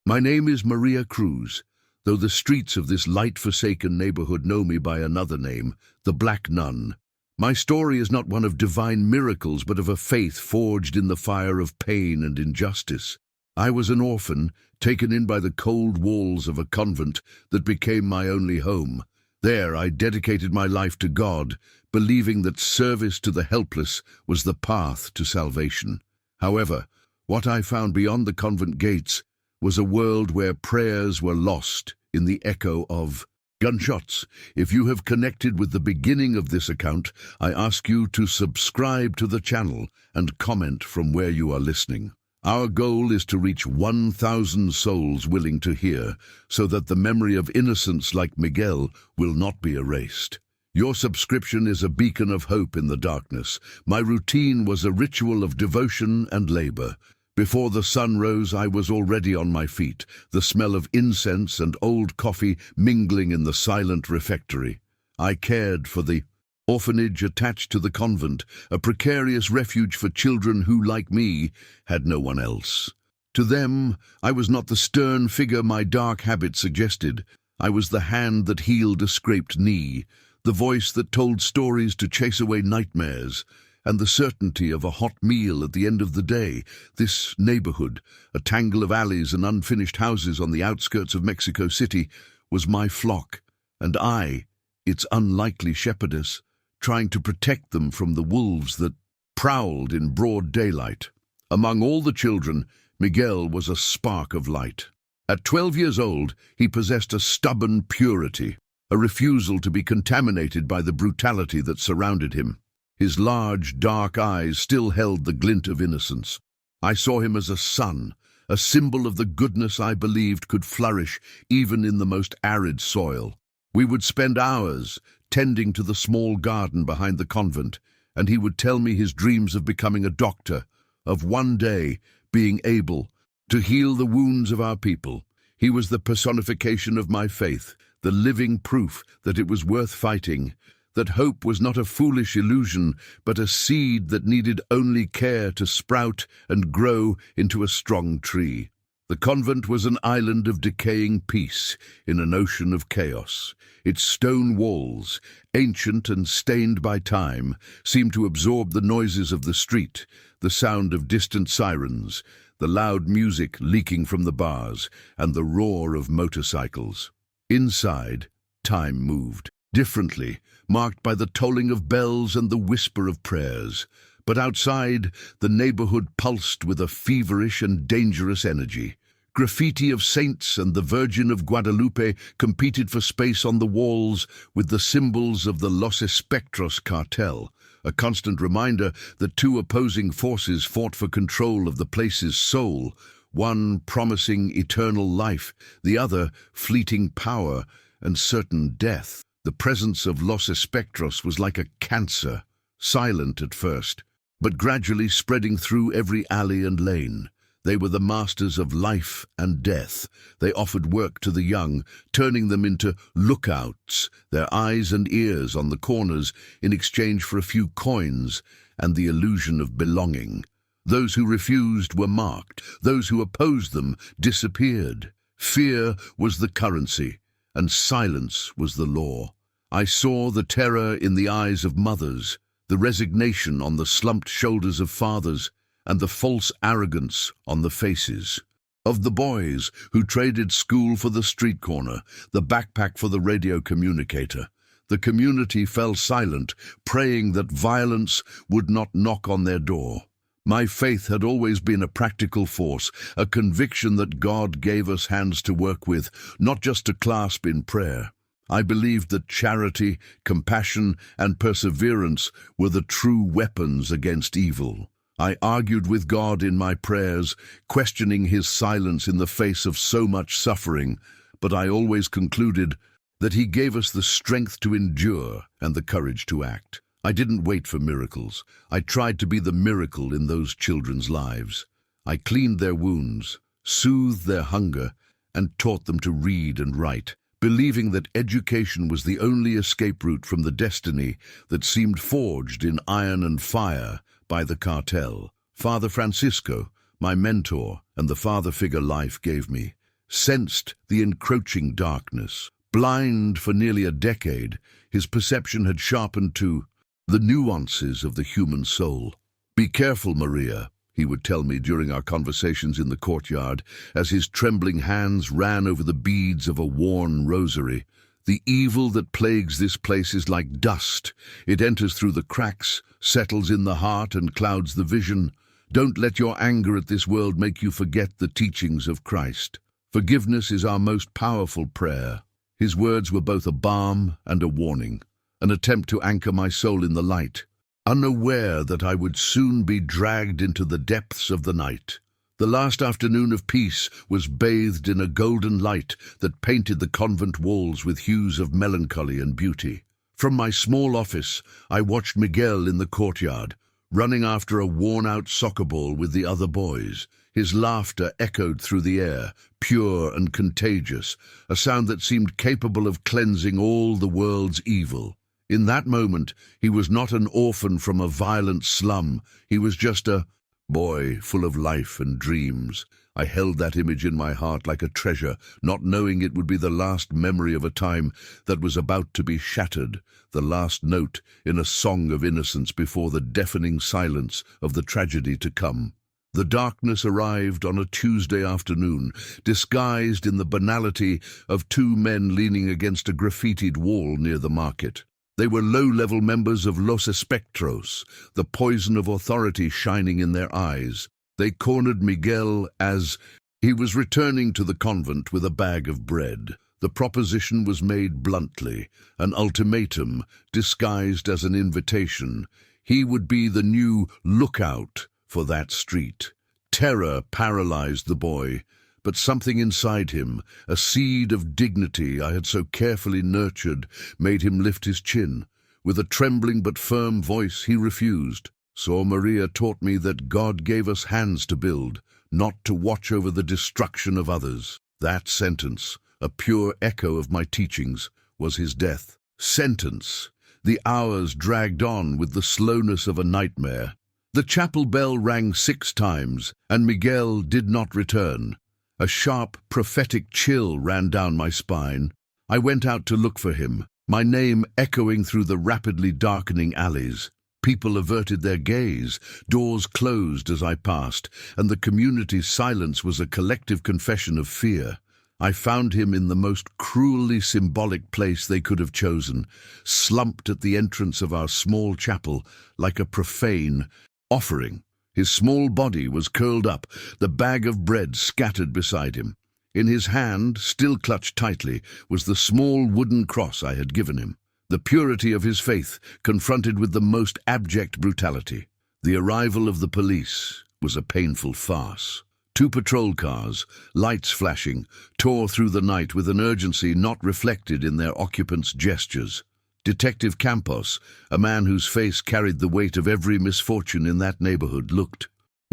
My name is Maria Cruz, though the streets of this light-forsaken neighborhood know me by another name, the Black Nun. My story is not one of divine miracles, but of a faith forged in the fire of pain and injustice. I was an orphan, taken in by the cold walls of a convent that became my only home. There I dedicated my life to God, believing that service to the helpless was the path to salvation. However, what I found beyond the convent gates was a world where prayers were lost in the echo of gunshots. If you have connected with the beginning of this account, I ask you to subscribe to the channel and comment from where you are listening. Our goal is to reach 1,000 souls willing to hear, so that the memory of innocents like Miguel will not be erased. Your subscription is a beacon of hope in the darkness. My routine was a ritual of devotion and labor. Before the sun rose, I was already on my feet, the smell of incense and old coffee mingling in the silent refectory. I cared for the orphanage attached to the convent, a precarious refuge for children who, like me, had no one else. To them, I was not the stern figure my dark habit suggested. I was the hand that healed a scraped knee, the voice that told stories to chase away nightmares, and the certainty of a hot meal at the end of the day. This neighborhood, a tangle of alleys and unfinished houses on the outskirts of Mexico City, was my flock, and I, its unlikely shepherdess, trying to protect them from the wolves that prowled in broad daylight. Among all the children, Miguel was a spark of light. At 12 years old, he possessed a stubborn purity, a refusal to be contaminated by the brutality that surrounded him. His large, dark eyes still held the glint of innocence. I saw him as a son, a symbol of the goodness I believed could flourish even in the most arid soil. We would spend hours tending to the small garden behind the convent, and he would tell me his dreams of becoming a doctor, of one day being able to heal the wounds of our people. He was the personification of my faith, the living proof that it was worth fighting, that hope was not a foolish illusion, but a seed that needed only care to sprout and grow into a strong tree. The convent was an island of decaying peace in an ocean of chaos. Its stone walls, ancient and stained by time, seemed to absorb the noises of the street, the sound of distant sirens, the loud music leaking from the bars, and the roar of motorcycles. Inside, time moved differently, marked by the tolling of bells and the whisper of prayers. But outside, the neighborhood pulsed with a feverish and dangerous energy. Graffiti of saints and the Virgin of Guadalupe competed for space on the walls with the symbols of the Los Espectros cartel, a constant reminder that two opposing forces fought for control of the place's soul, one promising eternal life, the other fleeting power and certain death. The presence of Los Espectros was like a cancer, silent at first, but gradually spreading through every alley and lane. They were the masters of life and death. They offered work to the young, turning them into lookouts, their eyes and ears on the corners in exchange for a few coins and the illusion of belonging. Those who refused were marked. Those who opposed them disappeared. Fear was the currency, and silence was the law. I saw the terror in the eyes of mothers, the resignation on the slumped shoulders of fathers, and the false arrogance on the faces of the boys who traded school for the street corner, the backpack for the radio communicator. The community fell silent, praying that violence would not knock on their door. My faith had always been a practical force, a conviction that God gave us hands to work with, not just to clasp in prayer. I believed that charity, compassion, and perseverance were the true weapons against evil. I argued with God in my prayers, questioning his silence in the face of so much suffering, but I always concluded that he gave us the strength to endure and the courage to act. I didn't wait for miracles. I tried to be the miracle in those children's lives. I cleaned their wounds, soothed their hunger, and taught them to read and write, believing that education was the only escape route from the destiny that seemed forged in iron and fire by the cartel. Father Francisco, my mentor and the father figure life gave me, sensed the encroaching darkness. Blind for nearly a decade, his perception had sharpened to the nuances of the human soul. "Be careful, Maria," he would tell me during our conversations in the courtyard, as his trembling hands ran over the beads of a worn rosary. "The evil that plagues this place is like dust. It enters through the cracks, settles in the heart, and clouds the vision. Don't let your anger at this world make you forget the teachings of Christ. Forgiveness is our most powerful prayer." His words were both a balm and a warning, an attempt to anchor my soul in the light, unaware that I would soon be dragged into the depths of the night. The last afternoon of peace was bathed in a golden light that painted the convent walls with hues of melancholy and beauty. From my small office, I watched Miguel in the courtyard, running after a worn-out soccer ball with the other boys. His laughter echoed through the air, pure and contagious, a sound that seemed capable of cleansing all the world's evil. In that moment, he was not an orphan from a violent slum. He was just a boy full of life and dreams. I held that image in my heart like a treasure, not knowing it would be the last memory of a time that was about to be shattered, the last note in a song of innocence before the deafening silence of the tragedy to come. The darkness arrived on a Tuesday afternoon, disguised in the banality of two men leaning against a graffitied wall near the market. They were low-level members of Los Espectros, the poison of authority shining in their eyes. They cornered Miguel as he was returning to the convent with a bag of bread. The proposition was made bluntly, an ultimatum disguised as an invitation. He would be the new lookout for that street. Terror paralyzed the boy, but something inside him, a seed of dignity I had so carefully nurtured, made him lift his chin. With a trembling but firm voice, he refused. Sor Maria taught me that God gave us hands to build, not to watch over the destruction of others. That sentence, a pure echo of my teachings, was his death sentence. The hours dragged on with the slowness of a nightmare. The chapel bell rang 6 times, and Miguel did not return. A sharp, prophetic chill ran down my spine. I went out to look for him, my name echoing through the rapidly darkening alleys. People averted their gaze, doors closed as I passed, and the community's silence was a collective confession of fear. I found him in the most cruelly symbolic place they could have chosen, slumped at the entrance of our small chapel like a profane offering. His small body was curled up, the bag of bread scattered beside him. In his hand, still clutched tightly, was the small wooden cross I had given him. The purity of his faith confronted with the most abject brutality. The arrival of the police was a painful farce. 2 patrol cars, lights flashing, tore through the night with an urgency not reflected in their occupants' gestures. Detective Campos, a man whose face carried the weight of every misfortune in that neighborhood, looked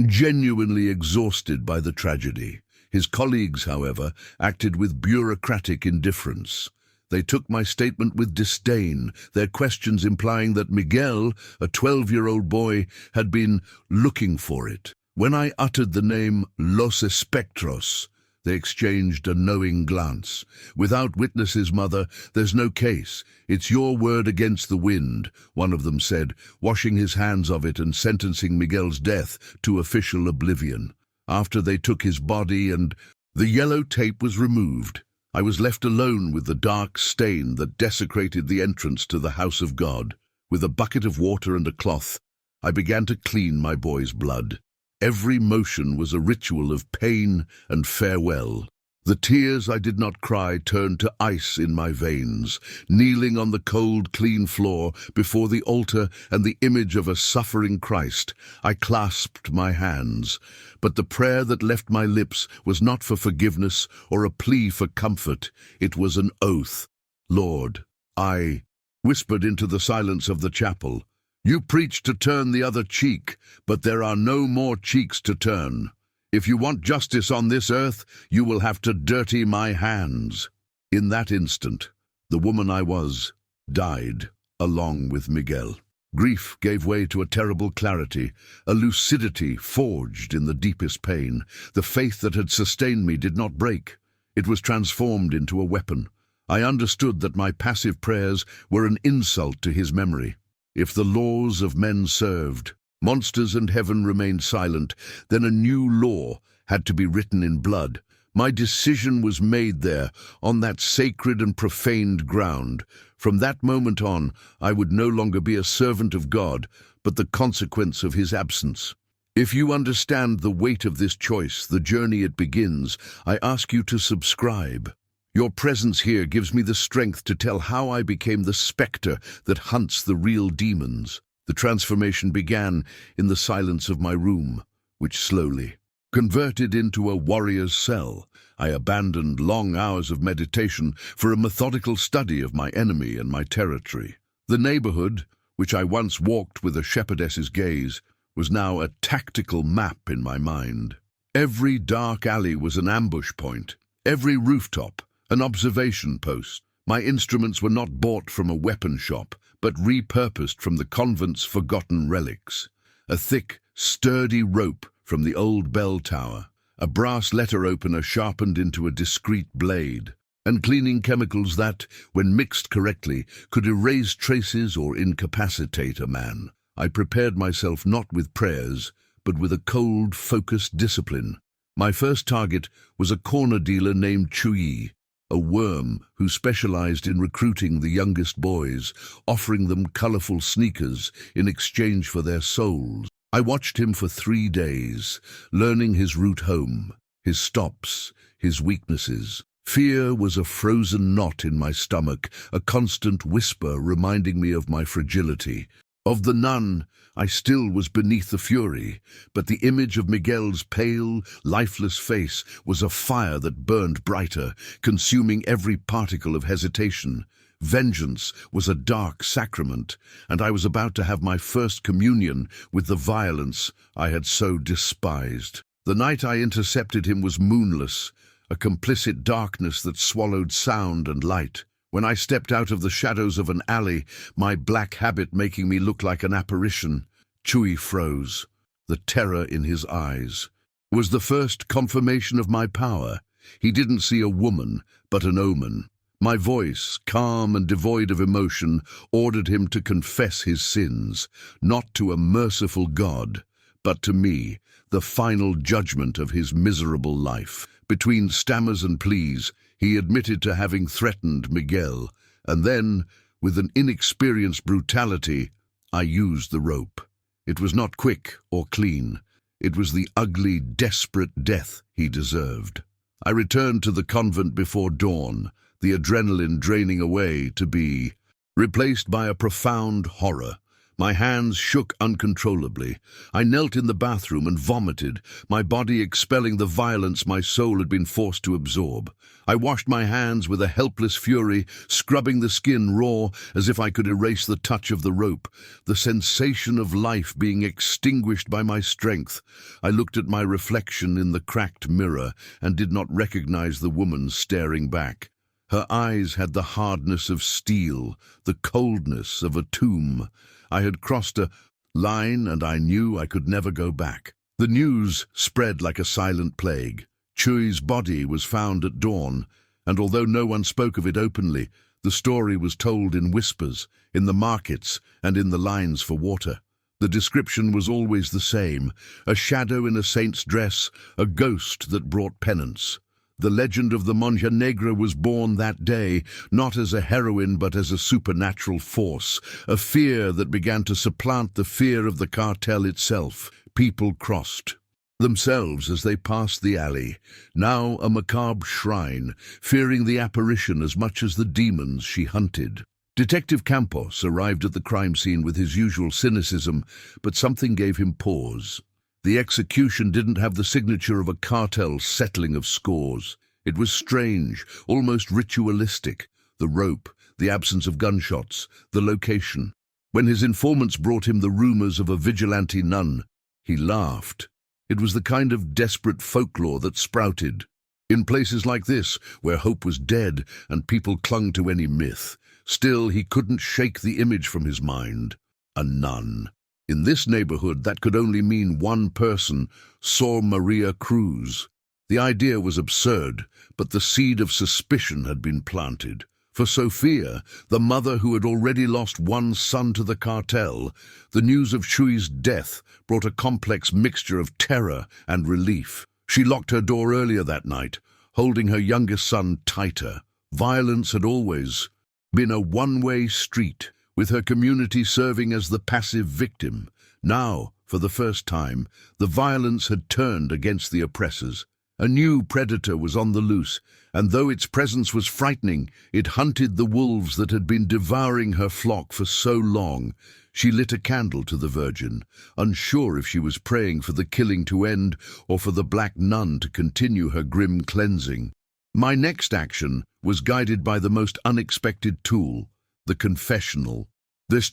genuinely exhausted by the tragedy. His colleagues, however, acted with bureaucratic indifference. They took my statement with disdain, their questions implying that Miguel, a 12-year-old boy, had been looking for it. When I uttered the name Los Espectros, they exchanged a knowing glance. "Without witnesses, Mother, there's no case. It's your word against the wind," one of them said, washing his hands of it and sentencing Miguel's death to official oblivion. After they took his body and the yellow tape was removed, I was left alone with the dark stain that desecrated the entrance to the house of God. With a bucket of water and a cloth, I began to clean my boy's blood. Every motion was a ritual of pain and farewell. The tears I did not cry turned to ice in my veins. Kneeling on the cold, clean floor before the altar and the image of a suffering Christ, I clasped my hands. But the prayer that left my lips was not for forgiveness or a plea for comfort. It was an oath. "Lord," I whispered into the silence of the chapel, "you preach to turn the other cheek, but there are no more cheeks to turn. If you want justice on this earth, you will have to dirty my hands." In that instant, the woman I was died, along with Miguel. Grief gave way to a terrible clarity, a lucidity forged in the deepest pain. The faith that had sustained me did not break. It was transformed into a weapon. I understood that my passive prayers were an insult to his memory. If the laws of men served, monsters and heaven remained silent, then a new law had to be written in blood. My decision was made there, on that sacred and profaned ground. From that moment on, I would no longer be a servant of God, but the consequence of his absence. If you understand the weight of this choice, the journey it begins, I ask you to subscribe. Your presence here gives me the strength to tell how I became the spectre that hunts the real demons. The transformation began in the silence of my room, which slowly converted into a warrior's cell. I abandoned long hours of meditation for a methodical study of my enemy and my territory. The neighborhood, which I once walked with a shepherdess's gaze, was now a tactical map in my mind. Every dark alley was an ambush point, every rooftop an observation post. My instruments were not bought from a weapon shop, but repurposed from the convent's forgotten relics. A thick, sturdy rope from the old bell tower, a brass letter opener sharpened into a discreet blade, and cleaning chemicals that, when mixed correctly, could erase traces or incapacitate a man. I prepared myself not with prayers, but with a cold, focused discipline. My first target was a corner dealer named Chui, a worm who specialized in recruiting the youngest boys, offering them colorful sneakers in exchange for their souls. I watched him for 3 days, learning his route home, his stops, his weaknesses. Fear was a frozen knot in my stomach, a constant whisper reminding me of my fragility. Of the nun, I still was beneath the fury, but the image of Miguel's pale, lifeless face was a fire that burned brighter, consuming every particle of hesitation. Vengeance was a dark sacrament, and I was about to have my first communion with the violence I had so despised. The night I intercepted him was moonless, a complicit darkness that swallowed sound and light. When I stepped out of the shadows of an alley, my black habit making me look like an apparition, Chui froze. The terror in his eyes was the first confirmation of my power. He didn't see a woman, but an omen. My voice, calm and devoid of emotion, ordered him to confess his sins, not to a merciful God, but to me, the final judgment of his miserable life. Between stammers and pleas, he admitted to having threatened Miguel, and then, with an inexperienced brutality, I used the rope. It was not quick or clean. It was the ugly, desperate death he deserved. I returned to the convent before dawn, the adrenaline draining away to be replaced by a profound horror. My hands shook uncontrollably. I knelt in the bathroom and vomited, my body expelling the violence my soul had been forced to absorb. I washed my hands with a helpless fury, scrubbing the skin raw as if I could erase the touch of the rope, the sensation of life being extinguished by my strength. I looked at my reflection in the cracked mirror and did not recognize the woman staring back. Her eyes had the hardness of steel, the coldness of a tomb. I had crossed a line, and I knew I could never go back. The news spread like a silent plague. Chui's body was found at dawn, and although no one spoke of it openly, the story was told in whispers, in the markets, and in the lines for water. The description was always the same: a shadow in a saint's dress, a ghost that brought penance. The legend of the Monja Negra was born that day, not as a heroine but as a supernatural force, a fear that began to supplant the fear of the cartel itself. People crossed themselves as they passed the alley, now a macabre shrine, fearing the apparition as much as the demons she hunted. Detective Campos arrived at the crime scene with his usual cynicism, but something gave him pause. The execution didn't have the signature of a cartel settling of scores. It was strange, almost ritualistic. The rope, the absence of gunshots, the location. When his informants brought him the rumors of a vigilante nun, he laughed. It was the kind of desperate folklore that sprouted in places like this, where hope was dead and people clung to any myth. Still, he couldn't shake the image from his mind. A nun. In this neighborhood, that could only mean one person: Sor Maria Cruz. The idea was absurd, but the seed of suspicion had been planted. For Sophia, the mother who had already lost one son to the cartel, the news of Chuy's death brought a complex mixture of terror and relief. She locked her door earlier that night, holding her youngest son tighter. Violence had always been a one-way street, with her community serving as the passive victim. Now, for the first time, the violence had turned against the oppressors. A new predator was on the loose, and though its presence was frightening, it hunted the wolves that had been devouring her flock for so long. She lit a candle to the Virgin, unsure if she was praying for the killing to end or for the Black Nun to continue her grim cleansing. My next action was guided by the most unexpected tool, the confessional. This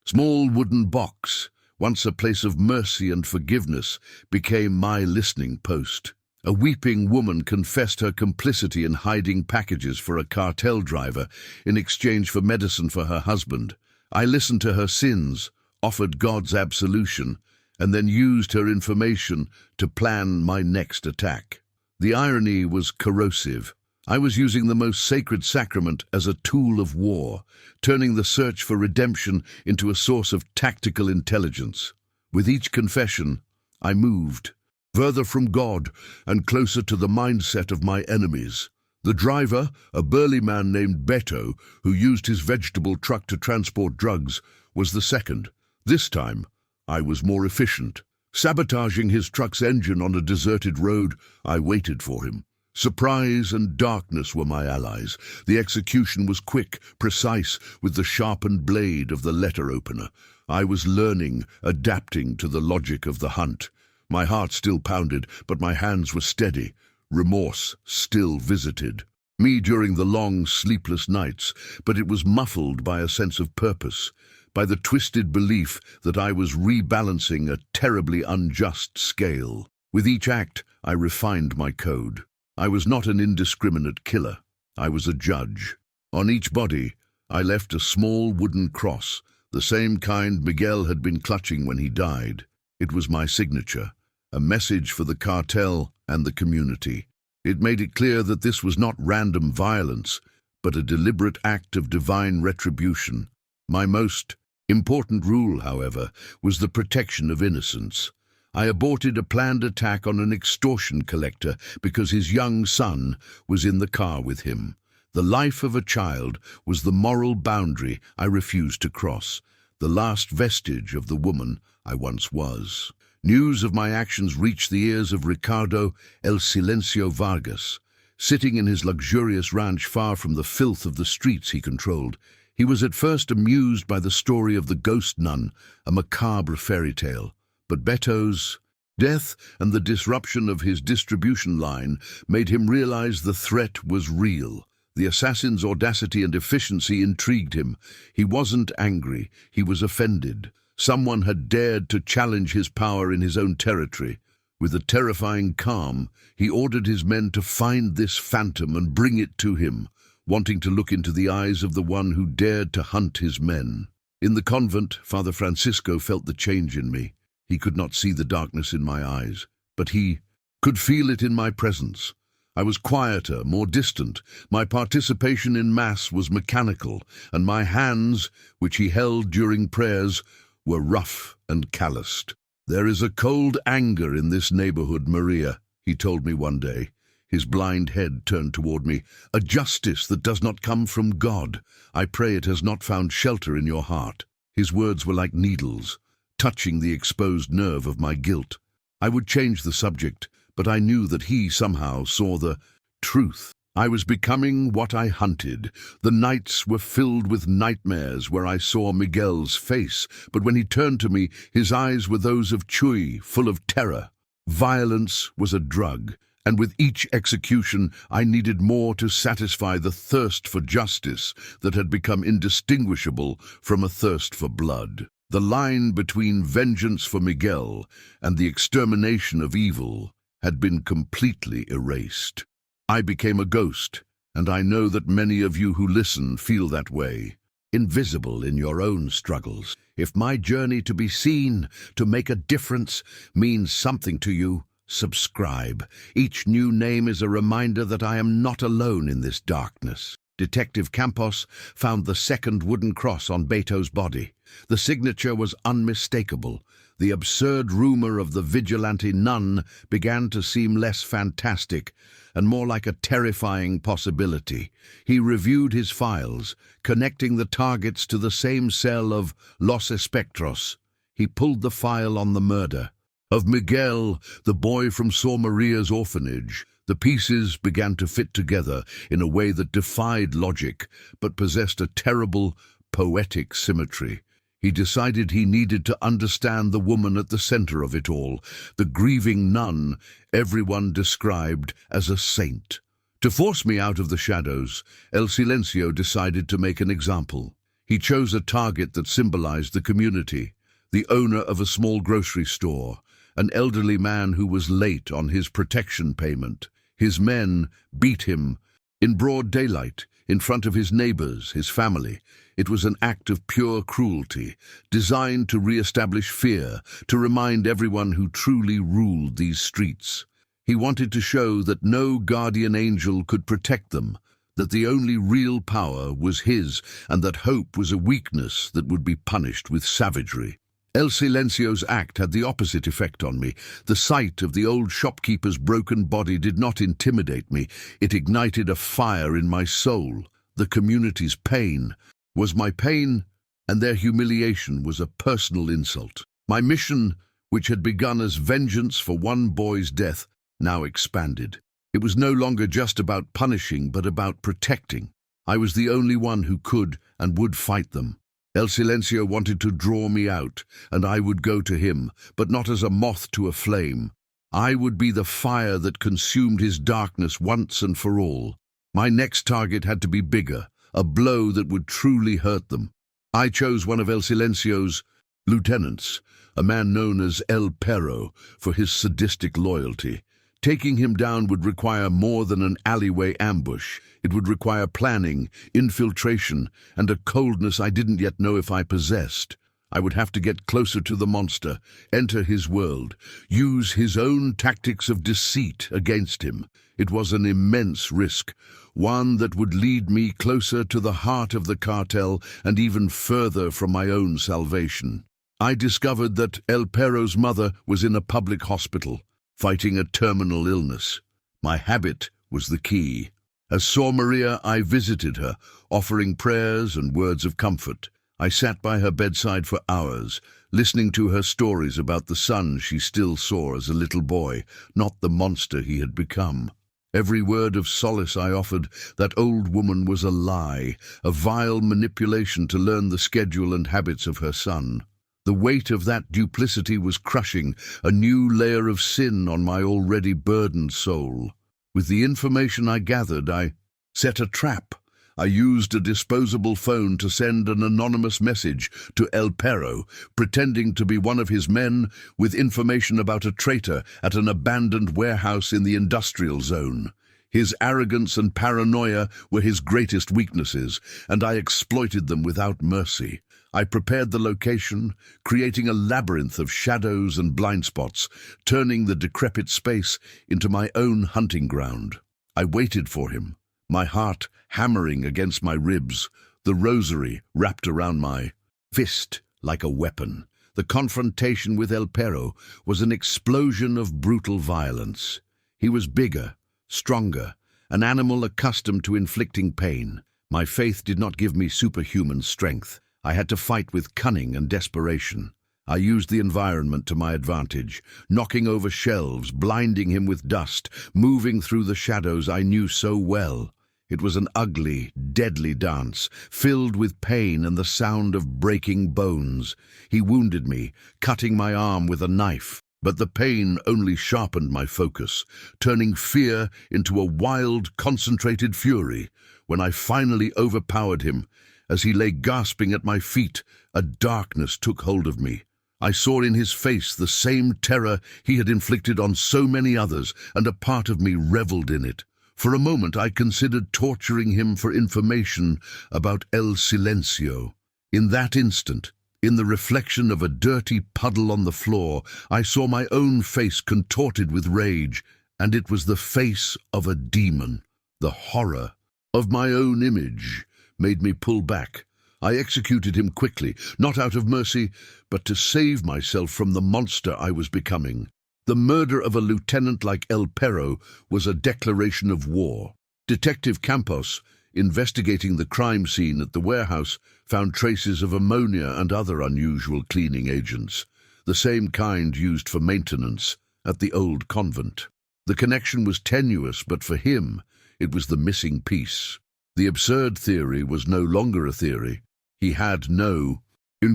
small wooden box, once a place of mercy and forgiveness, became my listening post. A weeping woman confessed her complicity in hiding packages for a cartel driver in exchange for medicine for her husband. I listened to her sins, offered God's absolution, and then used her information to plan my next attack. The irony was corrosive. I was using the most sacred sacrament as a tool of war, turning the search for redemption into a source of tactical intelligence. With each confession, I moved further from God and closer to the mindset of my enemies. The driver, a burly man named Beto, who used his vegetable truck to transport drugs, was the second. This time, I was more efficient. Sabotaging his truck's engine on a deserted road, I waited for him. Surprise and darkness were my allies. The execution was quick, precise, with the sharpened blade of the letter opener. I was learning, adapting to the logic of the hunt. My heart still pounded, but my hands were steady. Remorse still visited me during the long, sleepless nights, but it was muffled by a sense of purpose, by the twisted belief that I was rebalancing a terribly unjust scale. With each act, I refined my code. I was not an indiscriminate killer. I was a judge. On each body, I left a small wooden cross, the same kind Miguel had been clutching when he died. It was my signature, a message for the cartel and the community. It made it clear that this was not random violence, but a deliberate act of divine retribution. My most important rule, however, was the protection of innocence. I aborted a planned attack on an extortion collector because his young son was in the car with him. The life of a child was the moral boundary I refused to cross, the last vestige of the woman I once was. News of my actions reached the ears of Ricardo El Silencio Vargas. Sitting in his luxurious ranch far from the filth of the streets he controlled, he was at first amused by the story of the ghost nun, a macabre fairy tale. But Beto's death and the disruption of his distribution line made him realize the threat was real. The assassin's audacity and efficiency intrigued him. He wasn't angry, he was offended. Someone had dared to challenge his power in his own territory. With a terrifying calm, he ordered his men to find this phantom and bring it to him, wanting to look into the eyes of the one who dared to hunt his men. In the convent, Father Francisco felt the change in me. He could not see the darkness in my eyes, but he could feel it in my presence. I was quieter, more distant. My participation in Mass was mechanical, and my hands, which he held during prayers, were rough and calloused. "There is a cold anger in this neighborhood, Maria," he told me one day, his blind head turned toward me. "A justice that does not come from God. I pray it has not found shelter in your heart." His words were like needles, touching the exposed nerve of my guilt. I would change the subject, but I knew that he somehow saw the truth. I was becoming what I hunted. The nights were filled with nightmares where I saw Miguel's face, but when he turned to me, his eyes were those of Chuy, full of terror. Violence was a drug, and with each execution I needed more to satisfy the thirst for justice that had become indistinguishable from a thirst for blood. The line between vengeance for Miguel and the extermination of evil had been completely erased. I became a ghost, and I know that many of you who listen feel that way, invisible in your own struggles. If my journey to be seen, to make a difference, means something to you, Subscribe. Each new name is a reminder that I am not alone in this darkness. Detective Campos found the second wooden cross on Beto's body. The signature was unmistakable. The absurd rumor of the vigilante nun began to seem less fantastic and more like a terrifying possibility. He reviewed his files, connecting the targets to the same cell of Los Espectros. He pulled the file on the murder of Miguel, the boy from Sor Maria's orphanage. The pieces began to fit together in a way that defied logic, but possessed a terrible, poetic symmetry. He decided he needed to understand the woman at the center of it all, the grieving nun everyone described as a saint. To force me out of the shadows, El Silencio decided to make an example. He chose a target that symbolized the community, the owner of a small grocery store, an elderly man who was late on his protection payment. His men beat him in broad daylight, in front of his neighbors, his family. It was an act of pure cruelty, designed to re-establish fear, to remind everyone who truly ruled these streets. He wanted to show that no guardian angel could protect them, that the only real power was his, and that hope was a weakness that would be punished with savagery. El Silencio's act had the opposite effect on me. The sight of the old shopkeeper's broken body did not intimidate me. It ignited a fire in my soul. The community's pain was my pain, and their humiliation was a personal insult. My mission, which had begun as vengeance for one boy's death, now expanded. It was no longer just about punishing, but about protecting. I was the only one who could and would fight them. El Silencio wanted to draw me out, and I would go to him, but not as a moth to a flame. I would be the fire that consumed his darkness once and for all. My next target had to be bigger, a blow that would truly hurt them. I chose one of El Silencio's lieutenants, a man known as El Perro, for his sadistic loyalty. Taking him down would require more than an alleyway ambush. It would require planning, infiltration, and a coldness I didn't yet know if I possessed. I would have to get closer to the monster, enter his world, use his own tactics of deceit against him. It was an immense risk, one that would lead me closer to the heart of the cartel and even further from my own salvation. I discovered that El Perro's mother was in a public hospital, fighting a terminal illness. My habit was the key. As Sor Maria, I visited her, offering prayers and words of comfort. I sat by her bedside for hours, listening to her stories about the son she still saw as a little boy, not the monster he had become. Every word of solace I offered that old woman was a lie, a vile manipulation to learn the schedule and habits of her son. The weight of that duplicity was crushing, a new layer of sin on my already burdened soul. With the information I gathered, I set a trap. I used a disposable phone to send an anonymous message to El Perro, pretending to be one of his men with information about a traitor at an abandoned warehouse in the industrial zone. His arrogance and paranoia were his greatest weaknesses, and I exploited them without mercy. I prepared the location, creating a labyrinth of shadows and blind spots, turning the decrepit space into my own hunting ground. I waited for him, my heart hammering against my ribs, the rosary wrapped around my fist like a weapon. The confrontation with El Perro was an explosion of brutal violence. He was bigger, stronger, an animal accustomed to inflicting pain. My faith did not give me superhuman strength. I had to fight with cunning and desperation. I used the environment to my advantage, knocking over shelves, blinding him with dust, moving through the shadows I knew so well. It was an ugly, deadly dance, filled with pain and the sound of breaking bones. He wounded me, cutting my arm with a knife, but the pain only sharpened my focus, turning fear into a wild, concentrated fury. When I finally overpowered him, as he lay gasping at my feet, a darkness took hold of me. I saw in his face the same terror he had inflicted on so many others, and a part of me reveled in it. For a moment I considered torturing him for information about El Silencio. In that instant, In the reflection of a dirty puddle on the floor, I saw my own face contorted with rage, and it was the face of a demon. The horror of my own image made me pull back. I executed him quickly, not out of mercy, but to save myself from the monster I was becoming. The murder of a lieutenant like El Perro was a declaration of war. Detective Campos, investigating the crime scene at the warehouse, found traces of ammonia and other unusual cleaning agents, the same kind used for maintenance at the old convent. The connection was tenuous, but for him, it was the missing piece. The absurd theory was no longer a theory. He had no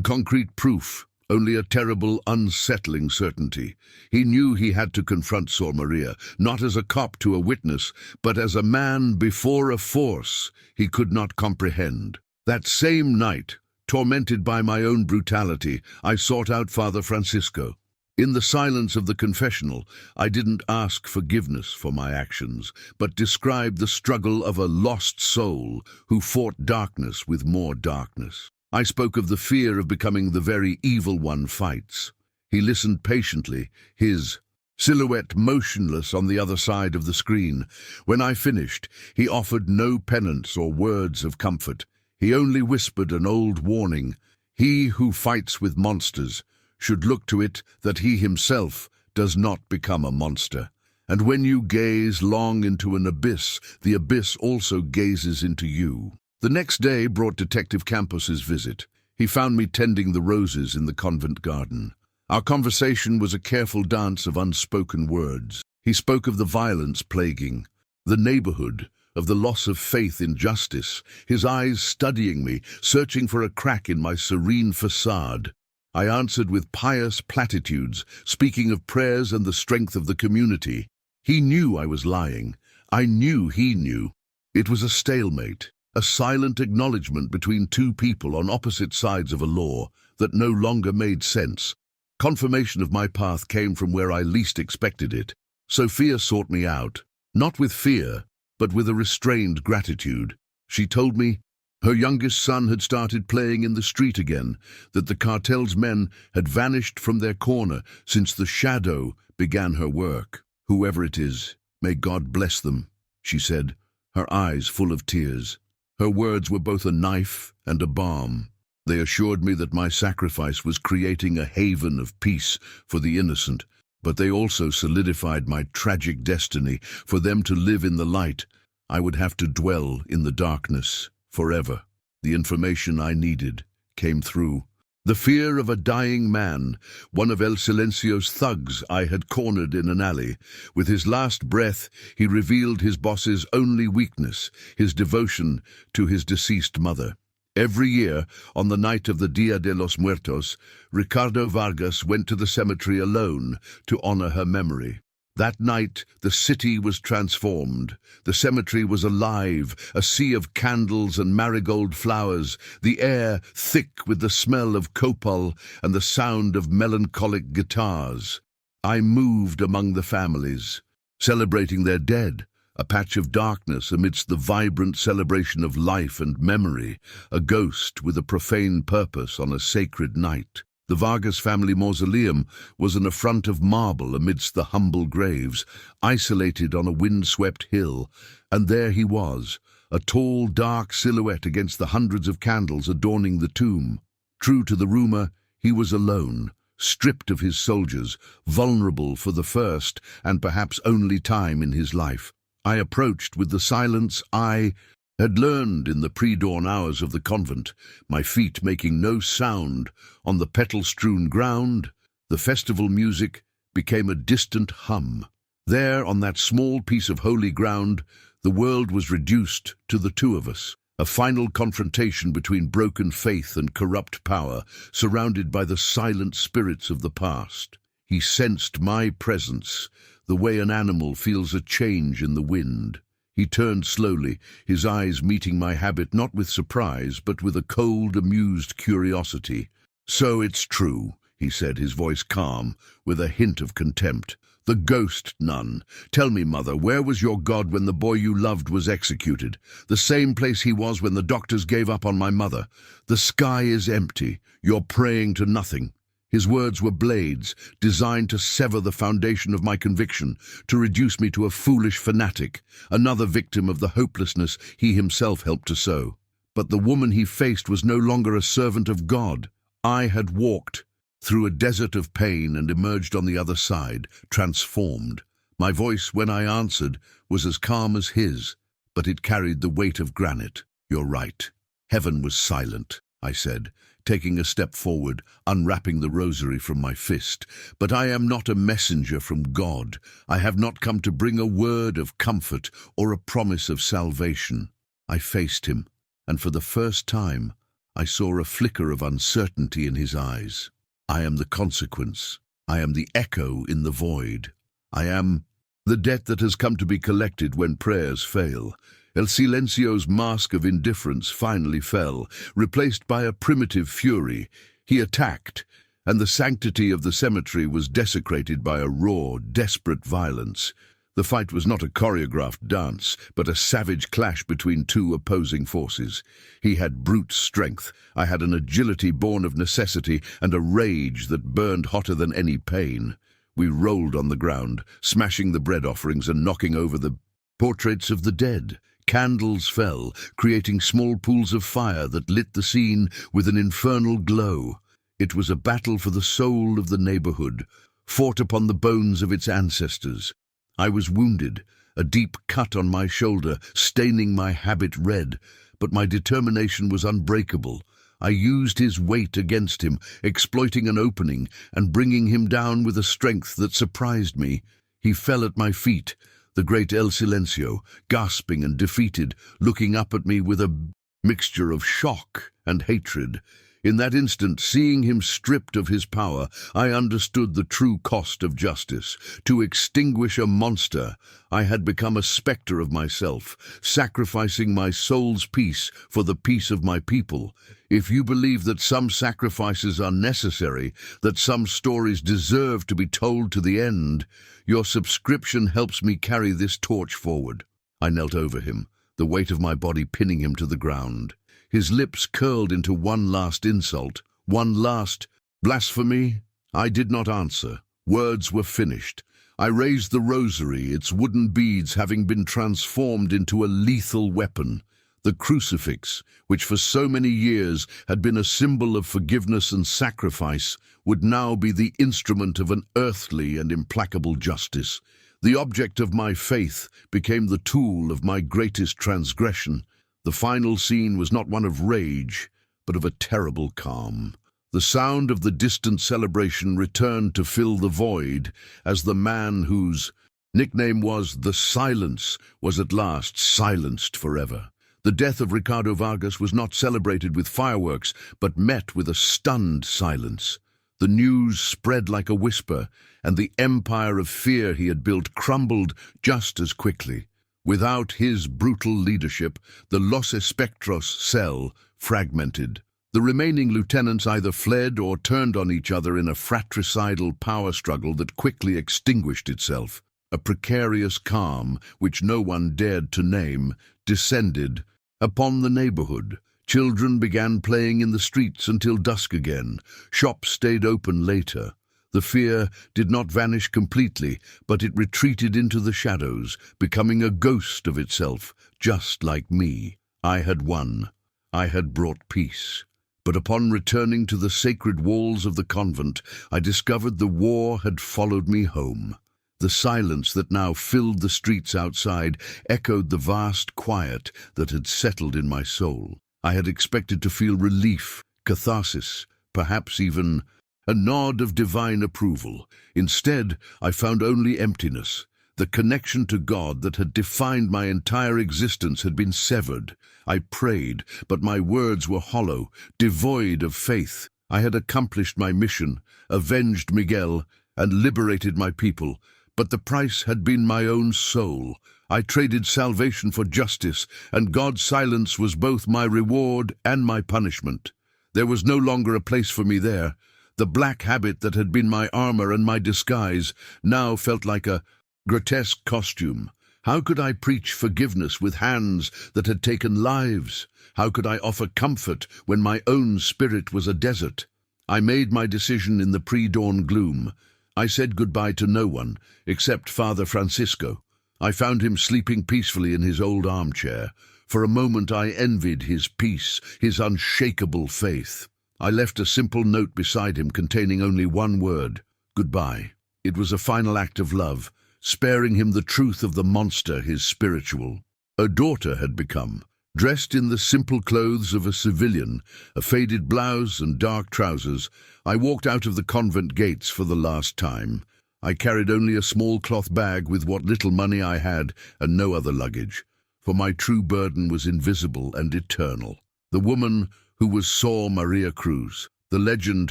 concrete proof, only a terrible, unsettling certainty. He knew he had to confront Sor Maria, not as a cop to a witness, but as a man before a force he could not comprehend. That same night, tormented by my own brutality, I sought out Father Francisco. In the silence of the confessional, I didn't ask forgiveness for my actions, but described the struggle of a lost soul who fought darkness with more darkness. I spoke of the fear of becoming the very evil one fights. He listened patiently, his silhouette motionless on the other side of the screen. When I finished, he offered no penance or words of comfort. He only whispered an old warning. He who fights with monsters should look to it that he himself does not become a monster. And when you gaze long into an abyss, the abyss also gazes into you. The next day brought Detective Campos's visit. He found me tending the roses in the convent garden. Our conversation was a careful dance of unspoken words. He spoke of the violence plaguing the neighborhood, of the loss of faith in justice, his eyes studying me, searching for a crack in my serene facade. I answered with pious platitudes, speaking of prayers and the strength of the community. He knew I was lying. I knew he knew. It was a stalemate, a silent acknowledgement between two people on opposite sides of a law that no longer made sense. Confirmation of my path came from where I least expected it. Sophia sought me out, not with fear, but with a restrained gratitude. She told me her youngest son had started playing in the street again, that the cartel's men had vanished from their corner since the shadow began her work. Whoever it is, may God bless them, she said, her eyes full of tears. Her words were both a knife and a balm. They assured me that my sacrifice was creating a haven of peace for the innocent, but they also solidified my tragic destiny. For them to live in the light, I would have to dwell in the darkness forever. The information I needed came through. The fear of a dying man, one of El Silencio's thugs I had cornered in an alley. With his last breath, he revealed his boss's only weakness, his devotion to his deceased mother. Every year, on the night of the Dia de los Muertos, Ricardo Vargas went to the cemetery alone to honor her memory. That night, the city was transformed. The cemetery was alive, a sea of candles and marigold flowers, the air thick with the smell of copal and the sound of melancholic guitars. I moved among the families, celebrating their dead, a patch of darkness amidst the vibrant celebration of life and memory, a ghost with a profane purpose on a sacred night. The Vargas family mausoleum was an affront of marble amidst the humble graves, isolated on a wind-swept hill, and there he was, a tall, dark silhouette against the hundreds of candles adorning the tomb. True to the rumor, he was alone, stripped of his soldiers, vulnerable for the first and perhaps only time in his life. I approached with the silence I had learned in the pre-dawn hours of the convent, my feet making no sound on the petal-strewn ground. The festival music became a distant hum. There, on that small piece of holy ground, the world was reduced to the two of us, a final confrontation between broken faith and corrupt power, surrounded by the silent spirits of the past. He sensed my presence, the way an animal feels a change in the wind. He turned slowly, his eyes meeting my habit not with surprise, but with a cold, amused curiosity. "So it's true," he said, his voice calm, with a hint of contempt. The ghost nun. Tell me, mother, where was your God when the boy you loved was executed? The same place he was when the doctors gave up on my mother. The sky is empty. You're praying to nothing. His words were blades, designed to sever the foundation of my conviction, to reduce me to a foolish fanatic, another victim of the hopelessness he himself helped to sow. But the woman he faced was no longer a servant of God. I had walked through a desert of pain and emerged on the other side, transformed. My voice, when I answered, was as calm as his, but it carried the weight of granite. You're right. Heaven was silent, I said, taking a step forward, unwrapping the rosary from my fist. But I am not a messenger from God. I have not come to bring a word of comfort or a promise of salvation. I faced him, and for the first time, I saw a flicker of uncertainty in his eyes. I am the consequence. I am the echo in the void. I am the debt that has come to be collected when prayers fail. El Silencio's mask of indifference finally fell, replaced by a primitive fury. He attacked, and the sanctity of the cemetery was desecrated by a raw, desperate violence. The fight was not a choreographed dance, but a savage clash between two opposing forces. He had brute strength. I had an agility born of necessity and a rage that burned hotter than any pain. We rolled on the ground, smashing the bread offerings and knocking over the portraits of the dead. Candles fell, creating small pools of fire that lit the scene with an infernal glow. It was a battle for the soul of the neighborhood, fought upon the bones of its ancestors. I was wounded, a deep cut on my shoulder, staining my habit red, but my determination was unbreakable. I used his weight against him, exploiting an opening and bringing him down with a strength that surprised me. He fell at my feet, the great El Silencio, gasping and defeated, looking up at me with a mixture of shock and hatred. In that instant, seeing him stripped of his power, I understood the true cost of justice. To extinguish a monster, I had become a spectre of myself, sacrificing my soul's peace for the peace of my people. If you believe that some sacrifices are necessary, that some stories deserve to be told to the end, your subscription helps me carry this torch forward. I knelt over him, the weight of my body pinning him to the ground. His lips curled into one last insult, one last blasphemy. I did not answer. Words were finished. I raised the rosary, its wooden beads having been transformed into a lethal weapon. The crucifix, which for so many years had been a symbol of forgiveness and sacrifice, would now be the instrument of an earthly and implacable justice. The object of my faith became the tool of my greatest transgression. The final scene was not one of rage, but of a terrible calm. The sound of the distant celebration returned to fill the void as the man whose nickname was the Silence was at last silenced forever. The death of Ricardo Vargas was not celebrated with fireworks, but met with a stunned silence. The news spread like a whisper, and the empire of fear he had built crumbled just as quickly. Without his brutal leadership, the Los Espectros cell fragmented. The remaining lieutenants either fled or turned on each other in a fratricidal power struggle that quickly extinguished itself. A precarious calm, which no one dared to name, descended upon the neighborhood. Children began playing in the streets until dusk again. Shops stayed open later. The fear did not vanish completely, but it retreated into the shadows, becoming a ghost of itself, just like me. I had won. I had brought peace. But upon returning to the sacred walls of the convent, I discovered the war had followed me home. The silence that now filled the streets outside echoed the vast quiet that had settled in my soul. I had expected to feel relief, catharsis, perhaps even a nod of divine approval. Instead, I found only emptiness. The connection to God that had defined my entire existence had been severed. I prayed, but my words were hollow, devoid of faith. I had accomplished my mission, avenged Miguel, and liberated my people, but the price had been my own soul. I traded salvation for justice, and God's silence was both my reward and my punishment. There was no longer a place for me there. The black habit that had been my armor and my disguise now felt like a grotesque costume. How could I preach forgiveness with hands that had taken lives? How could I offer comfort when my own spirit was a desert? I made my decision in the pre-dawn gloom. I said goodbye to no one, except Father Francisco. I found him sleeping peacefully in his old armchair. For a moment I envied his peace, his unshakable faith. I left a simple note beside him containing only one word: goodbye. It was a final act of love, sparing him the truth of the monster, his spiritual. A daughter had become, dressed in the simple clothes of a civilian, a faded blouse and dark trousers. I walked out of the convent gates for the last time. I carried only a small cloth bag with what little money I had and no other luggage, for my true burden was invisible and eternal. The woman who was Sor Maria Cruz, the legend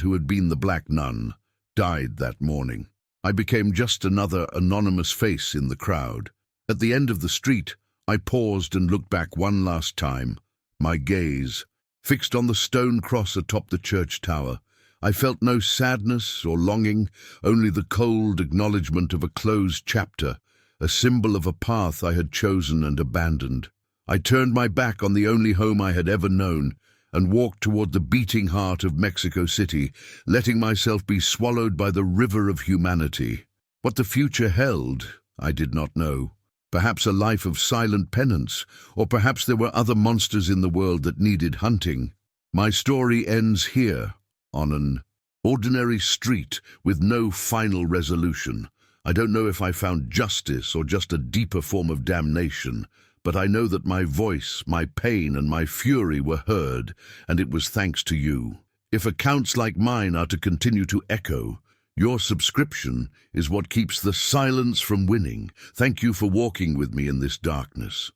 who had been the Black Nun, died that morning. I became just another anonymous face in the crowd. At the end of the street, I paused and looked back one last time, my gaze fixed on the stone cross atop the church tower. I felt no sadness or longing, only the cold acknowledgement of a closed chapter, a symbol of a path I had chosen and abandoned. I turned my back on the only home I had ever known and walked toward the beating heart of Mexico City, letting myself be swallowed by the river of humanity. What the future held, I did not know. Perhaps a life of silent penance, or perhaps there were other monsters in the world that needed hunting. My story ends here, on an ordinary street with no final resolution. I don't know if I found justice or just a deeper form of damnation, but I know that my voice, my pain, and my fury were heard, and it was thanks to you. If accounts like mine are to continue to echo, your subscription is what keeps the silence from winning. Thank you for walking with me in this darkness.